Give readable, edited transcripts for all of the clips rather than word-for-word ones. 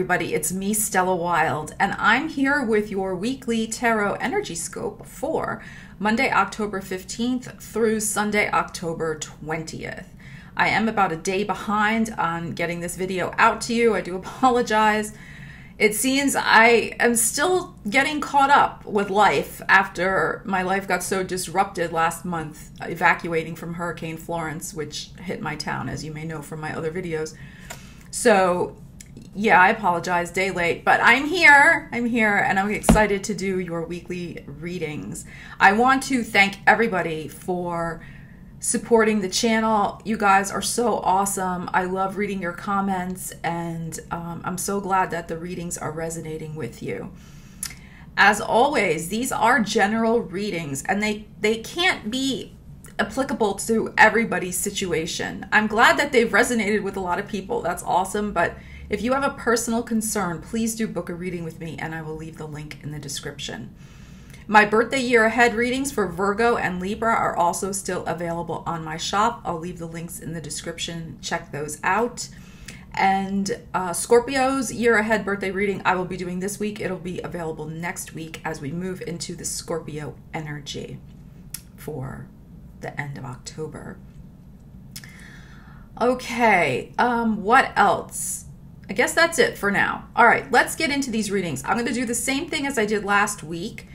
everybody. It's me, Stella Wild, and I'm here with your weekly tarot energy scope for Monday, October 15th through Sunday, October 20th. I am about a day behind on getting this video out to you. I do apologize. It seems I am still getting caught up with life after my life got so disrupted last month, evacuating from Hurricane Florence, which hit my town, as you may know from my other videos. So yeah, I apologize, day late, but I'm here, and I'm excited to do your weekly readings. I want to thank everybody for supporting the channel. You guys are so awesome. I love reading your comments, and I'm so glad that the readings are resonating with you. As always, these are general readings, and they can't be applicable to everybody's situation. I'm glad that they've resonated with a lot of people. That's awesome, but if you have a personal concern, please do book a reading with me, and I will leave the link in the description. My birthday year ahead readings for Virgo and Libra are also still available on my shop. I'll leave the links in the description. Check those out. And Scorpio's year ahead birthday reading I will be doing this week. It'll be available next week as we move into the Scorpio energy for the end of October. Okay, what else? I guess that's it for now. All right, let's get into these readings. I'm going to do the same thing as I did last week,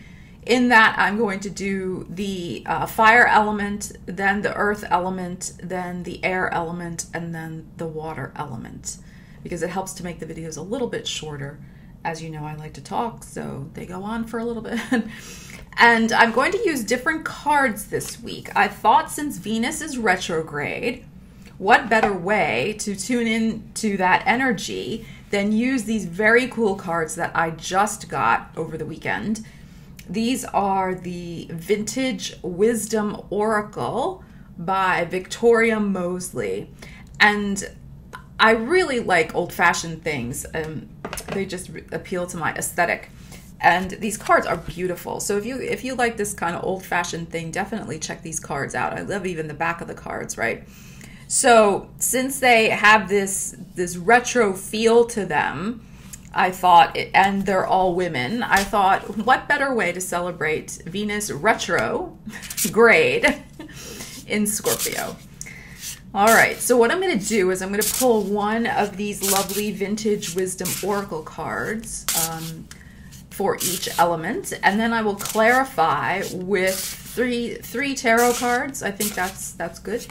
in that I'm going to do the fire element, then the earth element, then the air element, and then the water element, because it helps to make the videos a little bit shorter. As you know, I like to talk, so they go on for a little bit. And I'm going to use different cards this week. I thought, since Venus is retrograde, what better way to tune in to that energy than use these very cool cards that I just got over the weekend. These are the Vintage Wisdom Oracle by Victoria Mosley. And I really like old-fashioned things. They just appeal to my aesthetic. And these cards are beautiful. So if you like this kind of old-fashioned thing, definitely check these cards out. I love even the back of the cards, right? So since they have this retro feel to them, I thought, and they're all women, I thought, what better way to celebrate Venus retrograde in Scorpio? All right, so what I'm going to do is I'm going to pull one of these lovely Vintage Wisdom Oracle cards for each element, and then I will clarify with three tarot cards. I think that's good.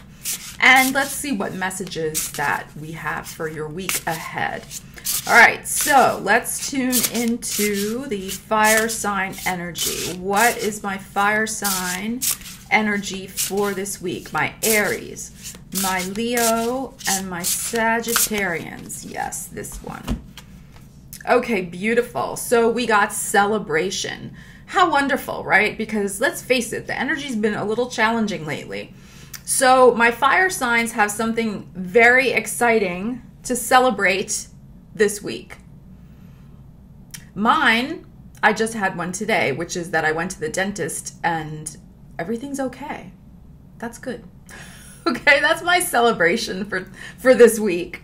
And let's see what messages that we have for your week ahead. All right, so let's tune into the fire sign energy. What is my fire sign energy for this week? My Aries, my Leo, and my Sagittarians. Yes, this one. Okay, beautiful. So we got celebration. How wonderful, right? Because let's face it, the energy's been a little challenging lately. So my fire signs have something very exciting to celebrate this week. Mine, I just had one today, which is that I went to the dentist and everything's okay. That's good. Okay, that's my celebration for this week.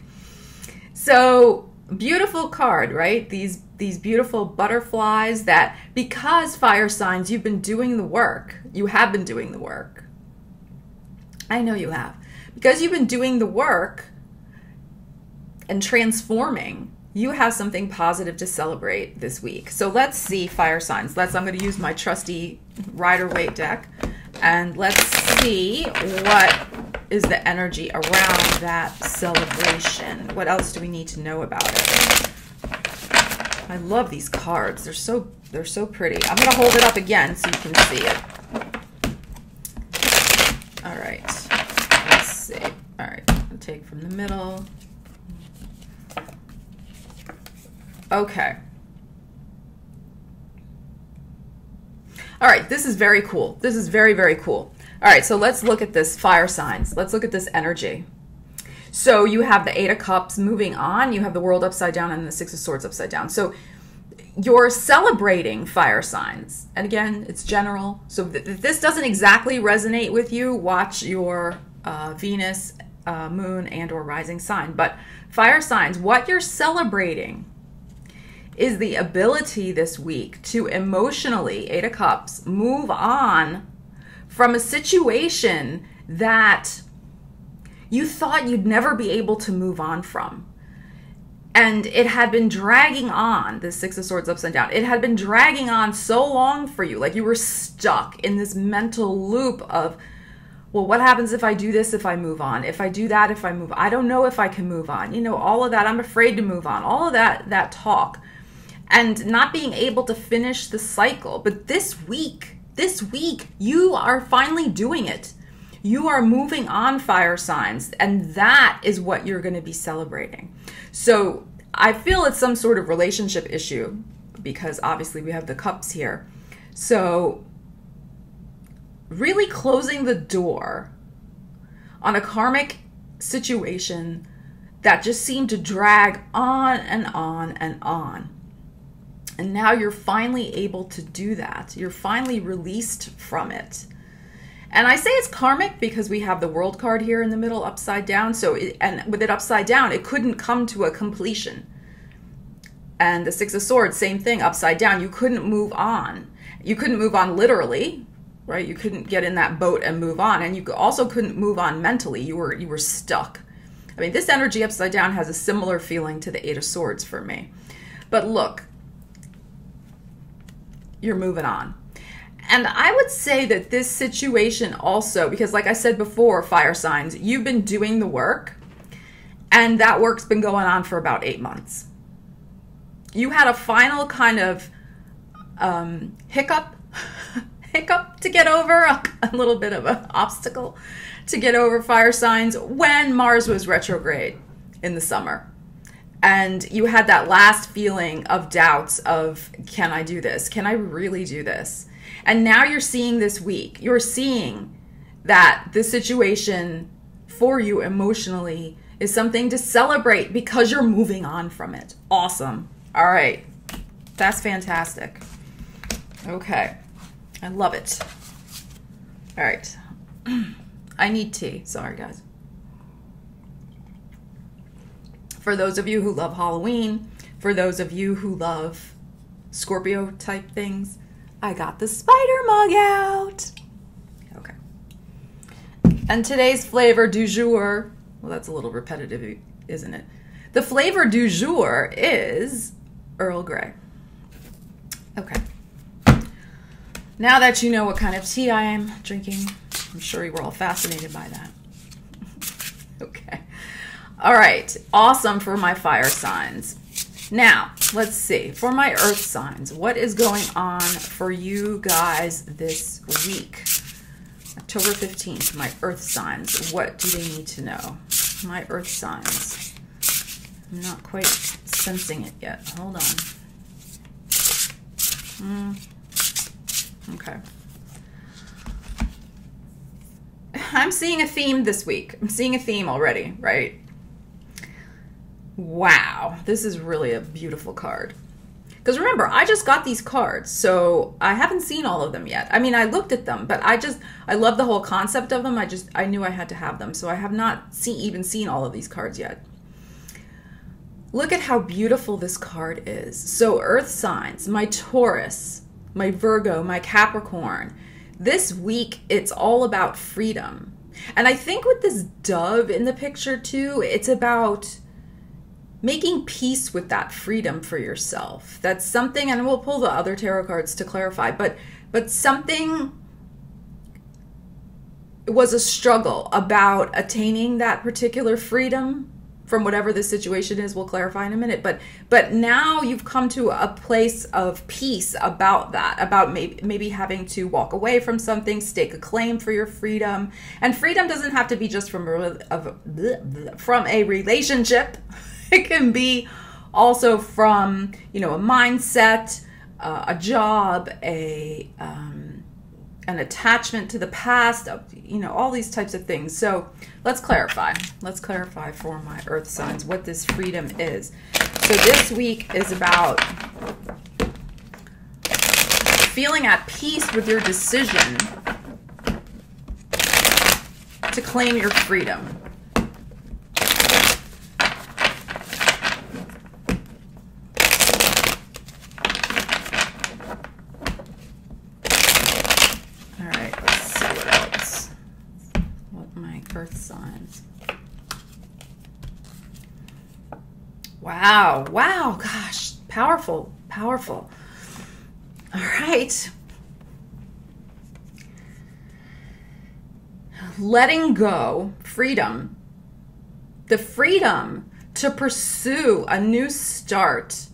So beautiful card, right? These beautiful butterflies that, because fire signs, you've been doing the work. You have been doing the work. I know you have. Because you've been doing the work and transforming, you have something positive to celebrate this week. So let's see, fire signs. I'm going to use my trusty Rider-Waite deck, and let's see what is the energy around that celebration. What else do we need to know about it? I love these cards. They're so pretty. I'm going to hold it up again so you can see it. All right. Let's see. All right. I'll take from the middle. Okay. All right, this is very cool. This is very, very cool. All right, so let's look at this fire signs. Let's look at this energy. So you have the Eight of Cups moving on. You have the World upside down and the Six of Swords upside down. So you're celebrating fire signs. And again, it's general. So if this doesn't exactly resonate with you, watch your Venus, moon, and or rising sign. But fire signs, what you're celebrating is the ability this week to emotionally, Eight of Cups, move on from a situation that you thought you'd never be able to move on from. And it had been dragging on, the Six of Swords upside down. It had been dragging on so long for you, like you were stuck in this mental loop of, well, what happens if I do this, if I move on? If I do that, if I move, I don't know if I can move on. You know, all of that, I'm afraid to move on. All of that talk. And not being able to finish the cycle. But this week, you are finally doing it. You are moving on, fire signs. And that is what you're going to be celebrating. So I feel it's some sort of relationship issue because obviously we have the cups here. So really closing the door on a karmic situation that just seemed to drag on and on and on. And now you're finally able to do that. You're finally released from it. And I say it's karmic because we have the World card here in the middle upside down. And with it upside down, it couldn't come to a completion. And the Six of Swords, same thing, upside down. You couldn't move on. You couldn't move on literally, right? You couldn't get in that boat and move on. And you also couldn't move on mentally. You were stuck. I mean, this energy upside down has a similar feeling to the Eight of Swords for me. But look, you're moving on. And I would say that this situation also, because like I said before, fire signs, you've been doing the work and that work's been going on for about 8 months. You had a final kind of hiccup to get over, a little bit of an obstacle to get over, fire signs, when Mars was retrograde in the summer. And you had that last feeling of doubts of, can I do this? Can I really do this? And now you're seeing this week, you're seeing that the situation for you emotionally is something to celebrate because you're moving on from it. Awesome. All right. That's fantastic. Okay. I love it. All right. I need tea. Sorry, guys. For those of you who love Halloween, for those of you who love Scorpio type things, I got the spider mug out. Okay. And today's flavor du jour, well, that's a little repetitive, isn't it? The flavor du jour is Earl Grey. Okay. Now that you know what kind of tea I am drinking, I'm sure you were all fascinated by that. Okay. All right. Awesome for my fire signs. Now, let's see. For my earth signs, what is going on for you guys this week? October 15th, my earth signs. What do they need to know? My earth signs. I'm not quite sensing it yet. Hold on. Okay. I'm seeing a theme this week. I'm seeing a theme already, right? Wow, this is really a beautiful card. Because remember, I just got these cards, so I haven't seen all of them yet. I mean, I looked at them, but I love the whole concept of them. I knew I had to have them, so I have not even seen all of these cards yet. Look at how beautiful this card is. So earth signs, my Taurus, my Virgo, my Capricorn. This week, it's all about freedom. And I think with this dove in the picture too, it's about making peace with that freedom for yourself. That's something, and we'll pull the other tarot cards to clarify, but something was a struggle about attaining that particular freedom from whatever the situation is. We'll clarify in a minute, but now you've come to a place of peace about that, about maybe having to walk away from something, stake a claim for your freedom. And freedom doesn't have to be just from a relationship. It can be also from, a mindset, a job, an attachment to the past, all these types of things. So let's clarify. Let's clarify for my earth signs what this freedom is. So this week is about feeling at peace with your decision to claim your freedom. Earth signs. Wow. Wow. Gosh. Powerful. Powerful. All right. Letting go. Freedom. The freedom to pursue a new start.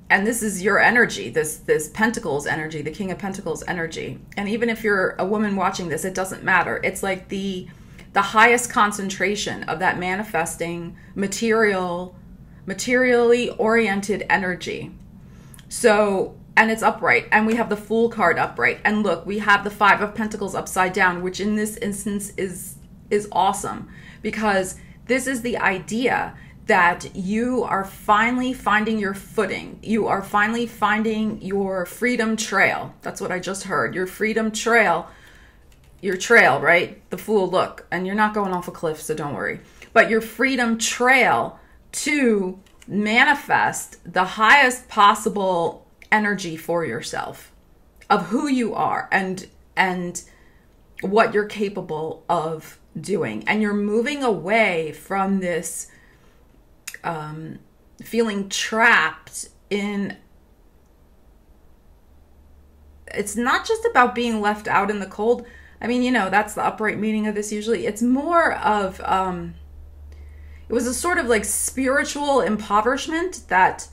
And this is your energy, this Pentacles energy, the King of Pentacles energy. And even if you're a woman watching this, it doesn't matter. It's like the highest concentration of that manifesting, materially oriented energy. So, and it's upright. And we have the Fool card upright. And look, we have the Five of Pentacles upside down, which in this instance is awesome. Because this is the idea that you are finally finding your footing. You are finally finding your freedom trail. That's what I just heard. Your freedom trail. Your trail, right? The Fool, look. And you're not going off a cliff, so don't worry. But your freedom trail to manifest the highest possible energy for yourself of who you are and what you're capable of doing. And you're moving away from this feeling trapped in, it's not just about being left out in the cold. I mean, you know, that's the upright meaning of this usually. It's more of, it was a sort of like spiritual impoverishment that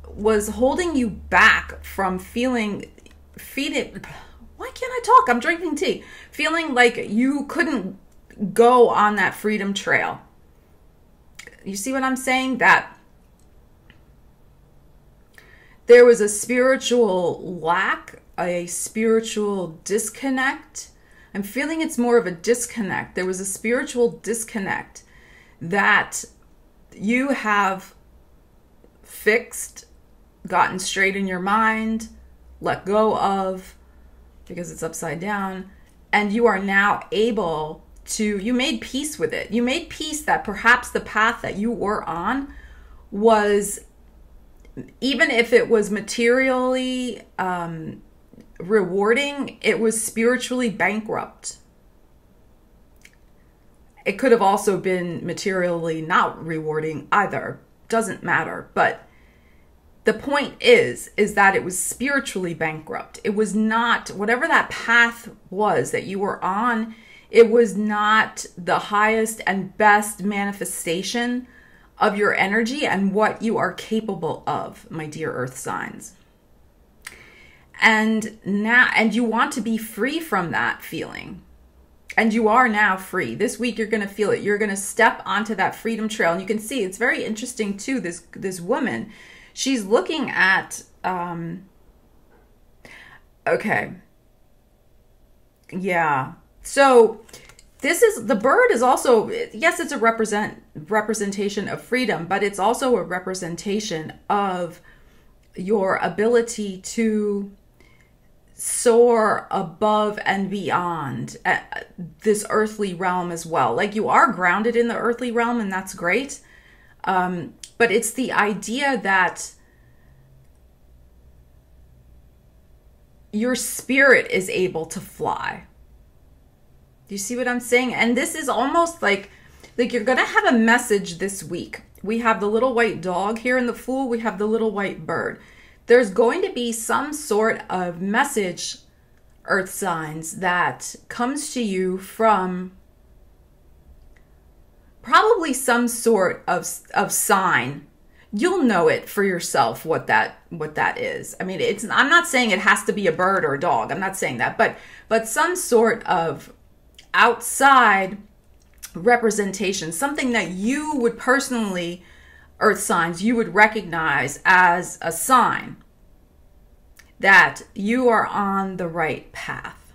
was holding you back from feeling, why can't I talk? I'm drinking tea. Feeling like you couldn't go on that freedom trail. You see what I'm saying? That there was a spiritual lack, a spiritual disconnect. I'm feeling it's more of a disconnect. There was a spiritual disconnect that you have fixed, gotten straight in your mind, let go of, because it's upside down, and you are now able to, you made peace with it. You made peace that perhaps the path that you were on was, even if it was materially rewarding, it was spiritually bankrupt. It could have also been materially not rewarding either. Doesn't matter. But the point is that it was spiritually bankrupt. It was not, whatever that path was that you were on, it was not the highest and best manifestation of your energy and what you are capable of, my dear earth signs. And you want to be free from that feeling. And you are now free. This week you're going to feel it. You're going to step onto that freedom trail. And you can see it's very interesting too, this woman, she's looking at okay. Yeah. So this is, the bird is also, yes, it's a representation of freedom, but it's also a representation of your ability to soar above and beyond this earthly realm as well. Like, you are grounded in the earthly realm, and that's great. But it's the idea that your spirit is able to fly. Do you see what I'm saying? And this is almost like you're going to have a message this week. We have the little white dog here in the Fool. We have the little white bird. There's going to be some sort of message, earth signs, that comes to you from probably some sort of sign. You'll know it for yourself what that is. I mean, I'm not saying it has to be a bird or a dog. I'm not saying that, but some sort of outside representation, something that you would personally, earth signs, you would recognize as a sign that you are on the right path.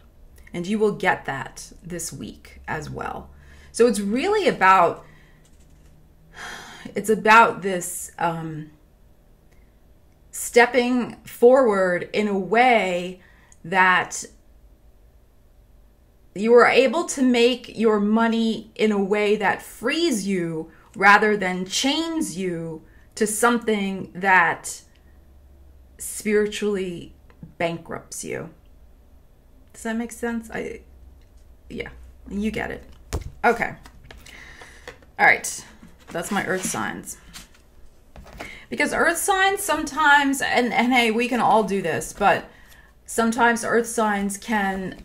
And you will get that this week as well. So it's really about, this stepping forward in a way that you are able to make your money in a way that frees you rather than chains you to something that spiritually bankrupts you. Does that make sense? Yeah. You get it. Okay. All right. That's my earth signs. Because earth signs sometimes, and hey, we can all do this, but sometimes earth signs can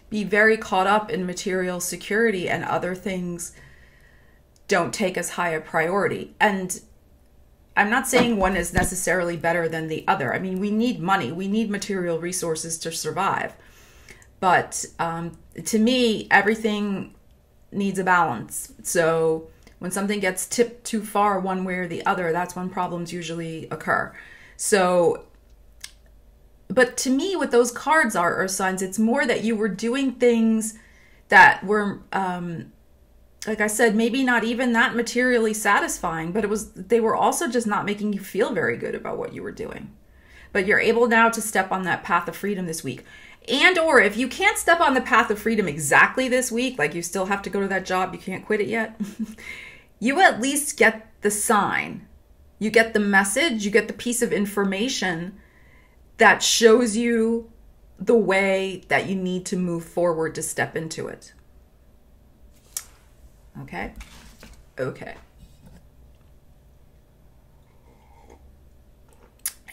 be very caught up in material security, and other things don't take as high a priority. And I'm not saying one is necessarily better than the other. I mean, we need money. We need material resources to survive. But to me, everything needs a balance. So when something gets tipped too far one way or the other, that's when problems usually occur. So, but to me, what those cards are, earth signs, it's more that you were doing things that were, like I said, maybe not even that materially satisfying, but they were also just not making you feel very good about what you were doing. But you're able now to step on that path of freedom this week. And or if you can't step on the path of freedom exactly this week, like you still have to go to that job, you can't quit it yet, you at least get the sign. You get the message, you get the piece of information that shows you the way that you need to move forward to step into it. Okay? Okay.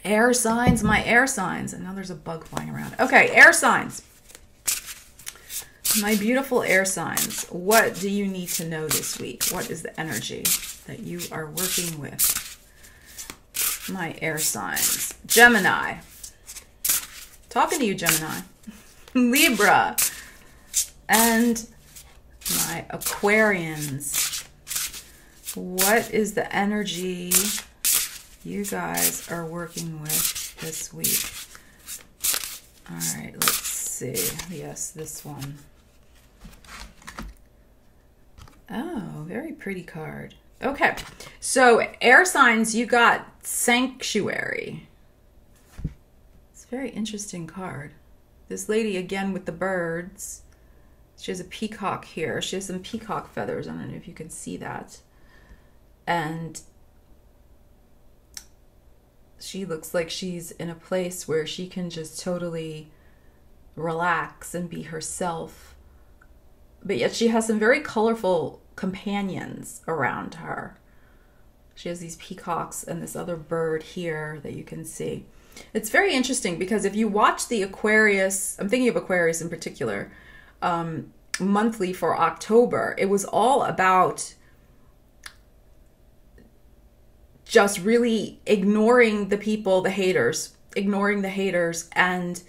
Air signs, my air signs. And now there's a bug flying around. Okay, air signs. My beautiful air signs. What do you need to know this week? What is the energy that you are working with? My air signs. Gemini. Talking to you, Gemini. Libra. And my Aquarians. What is the energy you guys are working with this week? All right, let's see. Yes, this one. Oh, very pretty card. Okay, so air signs, you got Sanctuary. It's a very interesting card. This lady, again, with the birds. She has a peacock here. She has some peacock feathers. I don't know if you can see that. And she looks like she's in a place where she can just totally relax and be herself. But yet she has some very colorful companions around her. She has these peacocks and this other bird here that you can see. It's very interesting because if you watch the Aquarius, I'm thinking of Aquarius in particular, monthly for October, it was all about just really ignoring the people, the haters, ignoring the haters, and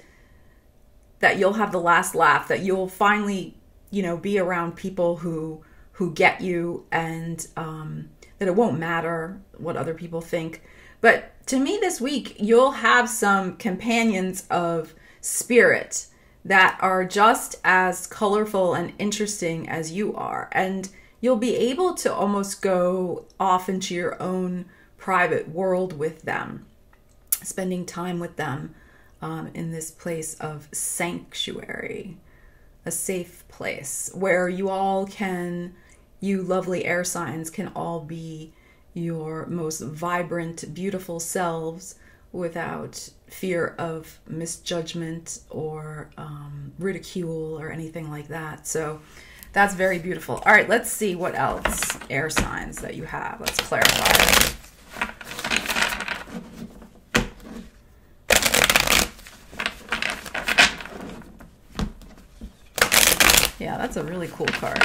that you'll have the last laugh, that you'll finally, be around people who get you, and that it won't matter what other people think. But to me this week, you'll have some companions of spirit that are just as colorful and interesting as you are. And you'll be able to almost go off into your own private world with them, spending time with them in this place of sanctuary, a safe place where you lovely air signs can all be your most vibrant, beautiful selves without fear of misjudgment or ridicule or anything like that. So that's very beautiful. All right, let's see what else air signs that you have. Let's clarify. Yeah, that's a really cool card.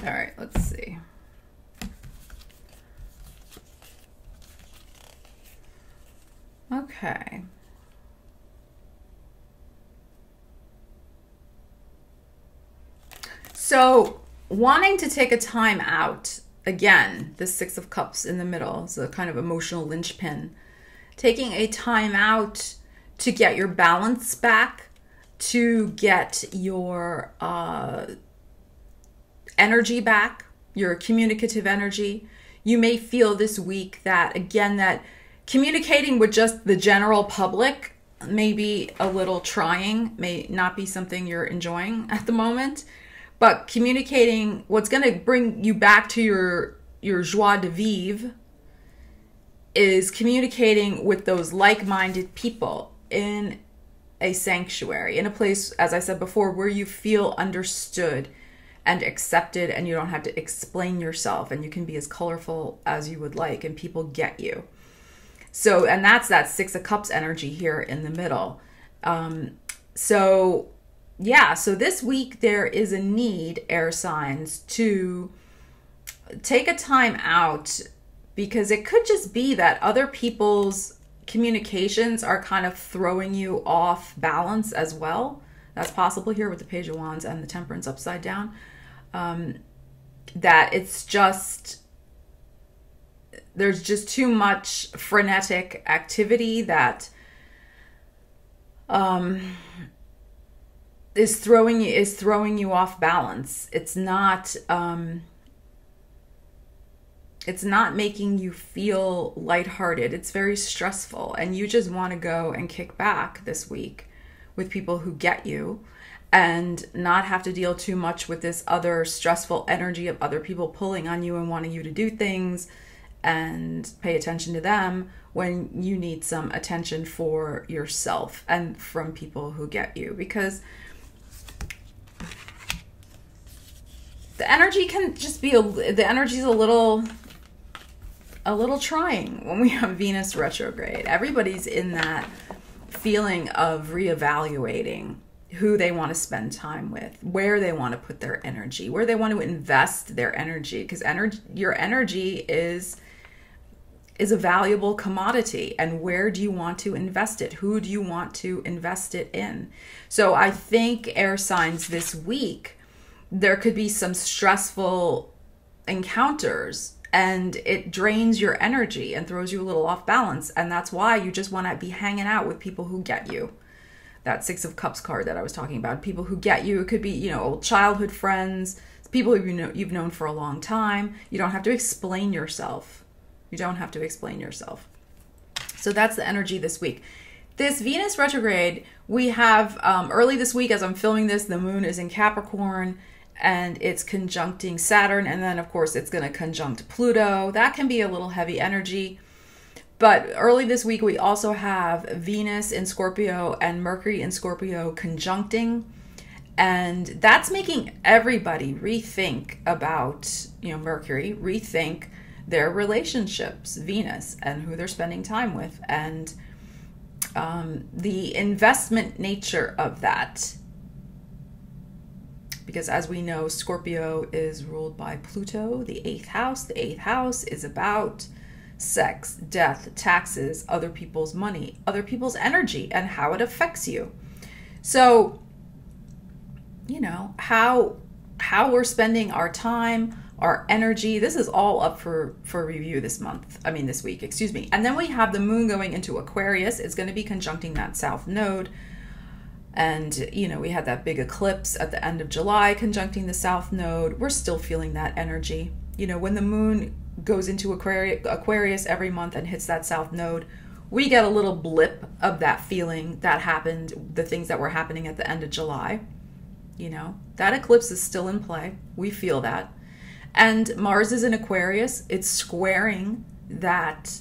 All right, let's see. Okay. So, wanting to take a time out, again, the Six of Cups in the middle is a kind of emotional linchpin. Taking a time out to get your balance back, to get your energy back, your communicative energy. You may feel this week that, again, that communicating with just the general public may be a little trying, may not be something you're enjoying at the moment. But communicating, what's going to bring you back to your joie de vivre, is communicating with those like-minded people in a sanctuary, in a place, as I said before, where you feel understood and accepted, and you don't have to explain yourself, and you can be as colorful as you would like, and people get you. So, and that's that Six of Cups energy here in the middle. So this week there is a need, air signs, to take a time out, because it could just be that other people's communications are kind of throwing you off balance as well. That's possible here with the Page of Wands and the Temperance upside down. That it's just, there's just too much frenetic activity that is throwing you off balance. It's not making you feel lighthearted. It's very stressful, and you just want to go and kick back this week with people who get you, and not have to deal too much with this other stressful energy of other people pulling on you and wanting you to do things and pay attention to them, when you need some attention for yourself and from people who get you. Because the energy can just be, the energy is a little trying when we have Venus retrograde. Everybody's in that feeling of reevaluating who they want to spend time with, where they want to put their energy, where they want to invest their energy, because your energy is a valuable commodity, and where do you want to invest it? Who do you want to invest it in? So I think, air signs, this week there could be some stressful encounters, and it drains your energy and throws you a little off balance, and that's why you just want to be hanging out with people who get you. That Six of Cups card that I was talking about, people who get you. It could be, old childhood friends, people who you've known for a long time. You don't have to explain yourself. You don't have to explain yourself. So that's the energy this week. This Venus retrograde, we have early this week, as I'm filming this, the moon is in Capricorn, and it's conjuncting Saturn, and then of course it's going to conjunct Pluto. That can be a little heavy energy. But early this week, we also have Venus in Scorpio and Mercury in Scorpio conjuncting. And that's making everybody rethink about, Mercury, rethink their relationships, Venus, and who they're spending time with, and the investment nature of that. Because as we know, Scorpio is ruled by Pluto, the 8th house. The 8th house is about sex, death, taxes, other people's money, other people's energy, and how it affects you. So, how we're spending our time, our energy, this is all up for review this week, excuse me. And then we have the moon going into Aquarius. It's going to be conjuncting that south node. And, we had that big eclipse at the end of July conjuncting the south node. We're still feeling that energy. When the moon goes into Aquarius every month and hits that south node, we get a little blip of that feeling that happened, the things that were happening at the end of July. That eclipse is still in play. We feel that. And Mars is in Aquarius. It's squaring that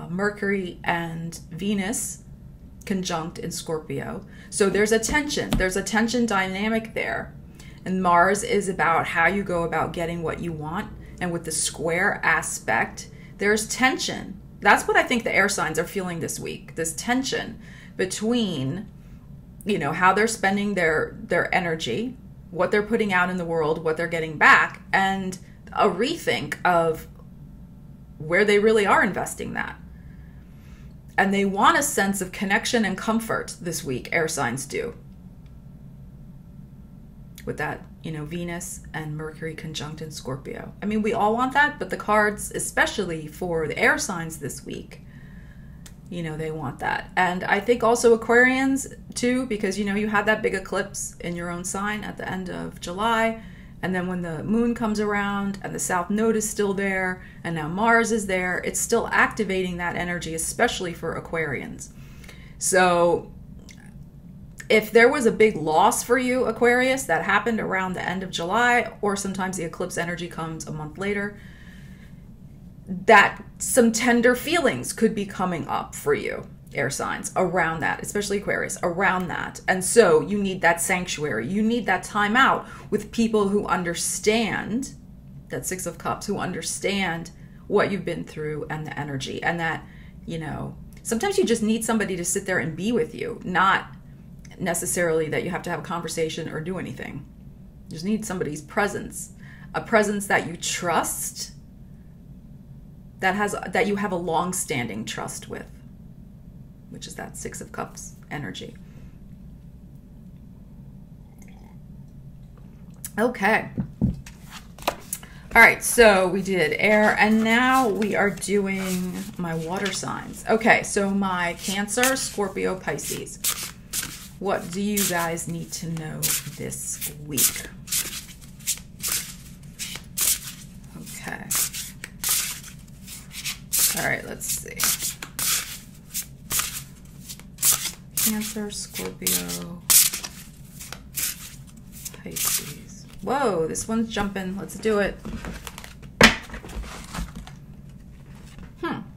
Mercury and Venus conjunct in Scorpio. So there's a tension dynamic there. And Mars is about how you go about getting what you want. And with the square aspect, there's tension. That's what I think the air signs are feeling this week. This tension between, how they're spending their energy, what they're putting out in the world, what they're getting back, and a rethink of where they really are investing that. And they want a sense of connection and comfort this week, air signs do. With that, Venus and Mercury conjunct in Scorpio. I mean, we all want that, but the cards, especially for the air signs this week, they want that. And I think also Aquarians too, because, you had that big eclipse in your own sign at the end of July. And then when the moon comes around and the south node is still there, and now Mars is there, it's still activating that energy, especially for Aquarians. So if there was a big loss for you, Aquarius, that happened around the end of July, or sometimes the eclipse energy comes a month later, that some tender feelings could be coming up for you, air signs, around that, especially Aquarius, around that. And so you need that sanctuary. You need that time out with people who understand, that Six of Cups, who understand what you've been through and the energy. And that, you know, sometimes you just need somebody to sit there and be with you, not necessarily that you have to have a conversation or do anything. You just need somebody's presence, a presence that you trust, that you have a long-standing trust with, which is that Six of Cups energy. Okay. All right, so we did air, and now we are doing my water signs. Okay, so my Cancer, Scorpio, Pisces. What do you guys need to know this week? Okay. All right, let's see. Cancer, Scorpio, Pisces. Whoa, this one's jumping. Let's do it.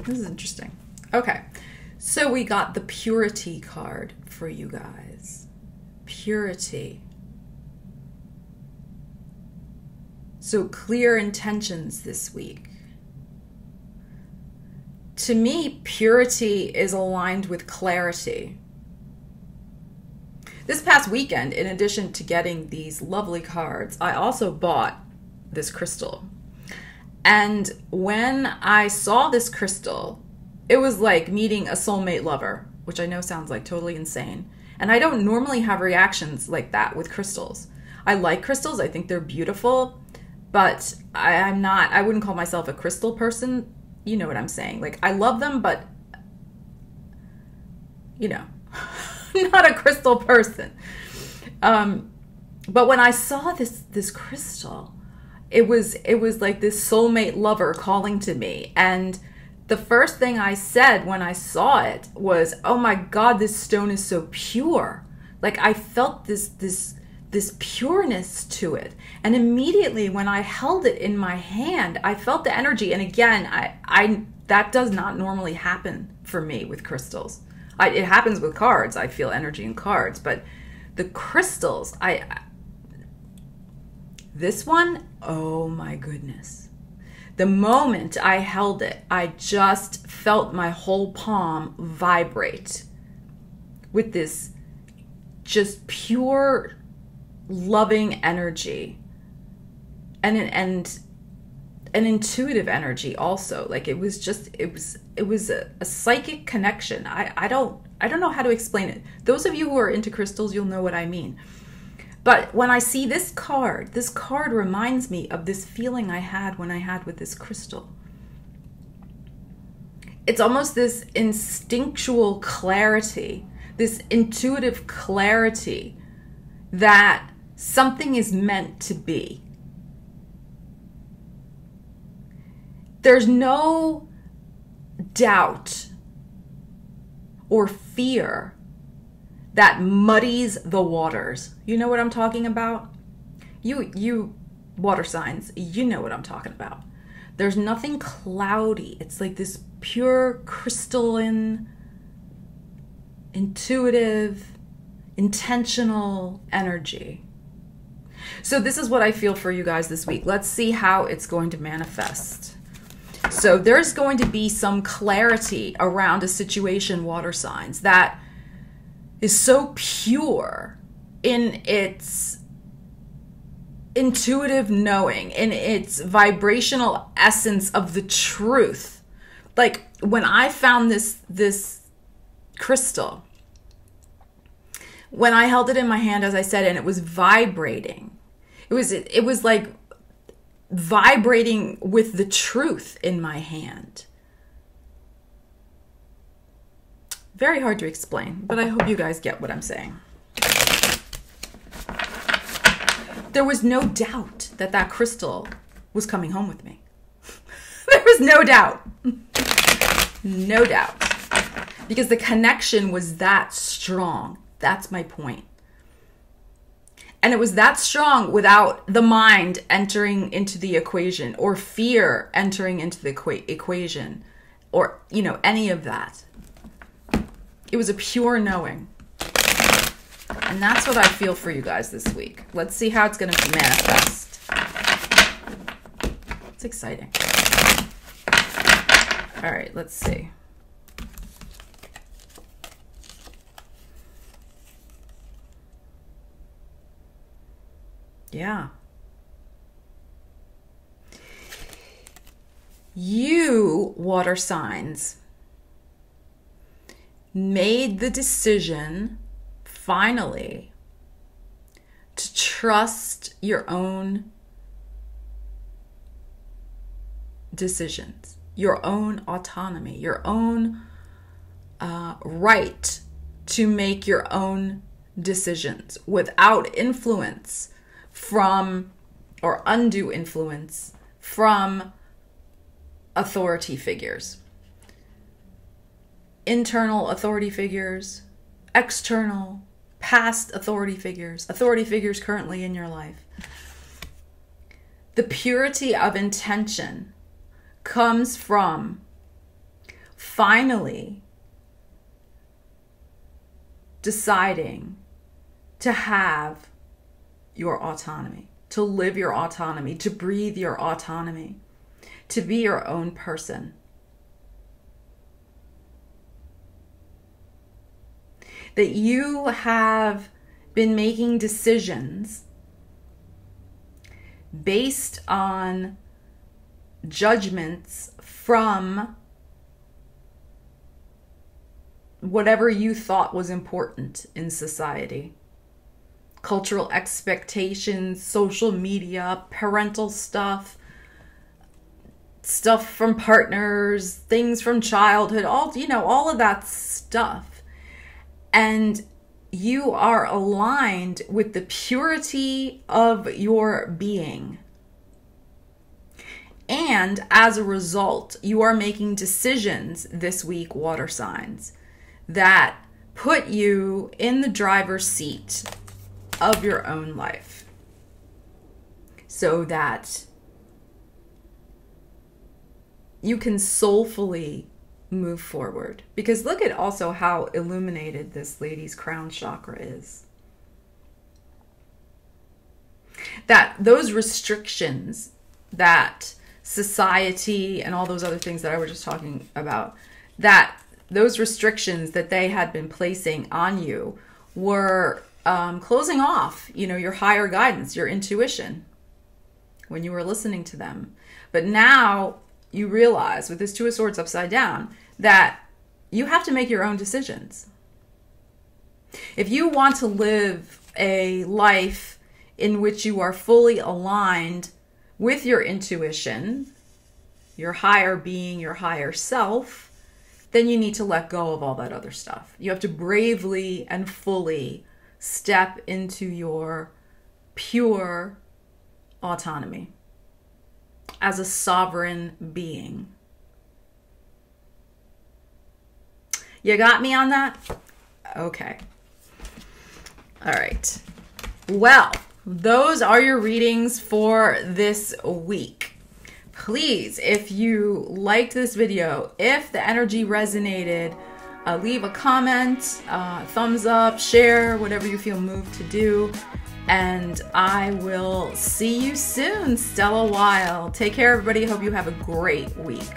This is interesting. Okay, so we got the Purity card for you guys. Purity. So clear intentions this week. To me, purity is aligned with clarity. This past weekend, in addition to getting these lovely cards, I also bought this crystal. And when I saw this crystal, it was like meeting a soulmate lover, which I know sounds like totally insane. And I don't normally have reactions like that with crystals. I like crystals. I think they're beautiful, but I wouldn't call myself a crystal person. You know what I'm saying? Like, I love them, but, you know, not a crystal person. But when I saw this crystal, it was like this soulmate lover calling to me. And the first thing I said when I saw it was, oh my God, this stone is so pure. Like, I felt this pureness to it. And immediately when I held it in my hand, I felt the energy. And again, I that does not normally happen for me with crystals. It happens with cards. I feel energy in cards, but the crystals, this one, oh my goodness. The moment I held it, I just felt my whole palm vibrate with this just pure loving energy and an intuitive energy also. Like, it was a psychic connection. I don't know how to explain it. Those of you who are into crystals, you'll know what I mean. But when I see this card reminds me of this feeling I had when I had with this crystal. It's almost this instinctual clarity, this intuitive clarity that something is meant to be. There's no doubt or fear that muddies the waters. You know what I'm talking about? You water signs, you know what I'm talking about. There's nothing cloudy. It's like this pure, crystalline, intuitive, intentional energy. So this is what I feel for you guys this week. Let's see how it's going to manifest. So there's going to be some clarity around a situation, water signs, that is so pure in its intuitive knowing, in its vibrational essence of the truth. Like, when I found this crystal, when I held it in my hand, as I said, and it was vibrating, it was like vibrating with the truth in my hand. Very hard to explain, but I hope you guys get what I'm saying. There was no doubt that crystal was coming home with me. There was no doubt. No doubt. Because the connection was that strong. That's my point. And it was that strong without the mind entering into the equation or fear entering into the equation or, you know, any of that. It was a pure knowing. And that's what I feel for you guys this week. Let's see how it's going to manifest. It's exciting. All right, let's see. Yeah. You, water signs, made the decision finally to trust your own decisions, your own autonomy, your own right to make your own decisions without influence from, or undue influence from, authority figures. Internal authority figures, external, past authority figures currently in your life. The purity of intention comes from finally deciding to have your autonomy, to live your autonomy, to breathe your autonomy, to be your own person. That you have been making decisions based on judgments from whatever you thought was important in society. Cultural expectations, social media, parental stuff from partners, things from childhood, all of that stuff. And you are aligned with the purity of your being. And as a result, you are making decisions this week, water signs, that put you in the driver's seat of your own life, so that you can soulfully move forward. Because look at also how illuminated this lady's crown chakra is. That those restrictions that society and all those other things that I was just talking about, that those restrictions that they had been placing on you were closing off, your higher guidance, your intuition, when you were listening to them. But now you realize, with this Two of Swords upside down, that you have to make your own decisions. If you want to live a life in which you are fully aligned with your intuition, your higher being, your higher self, then you need to let go of all that other stuff. You have to bravely and fully step into your pure autonomy as a sovereign being. You got me on that? Okay. All right. Well, those are your readings for this week. Please, if you liked this video, if the energy resonated, leave a comment, thumbs up, share, whatever you feel moved to do. And I will see you soon, Stella Weil. Take care, everybody. Hope you have a great week.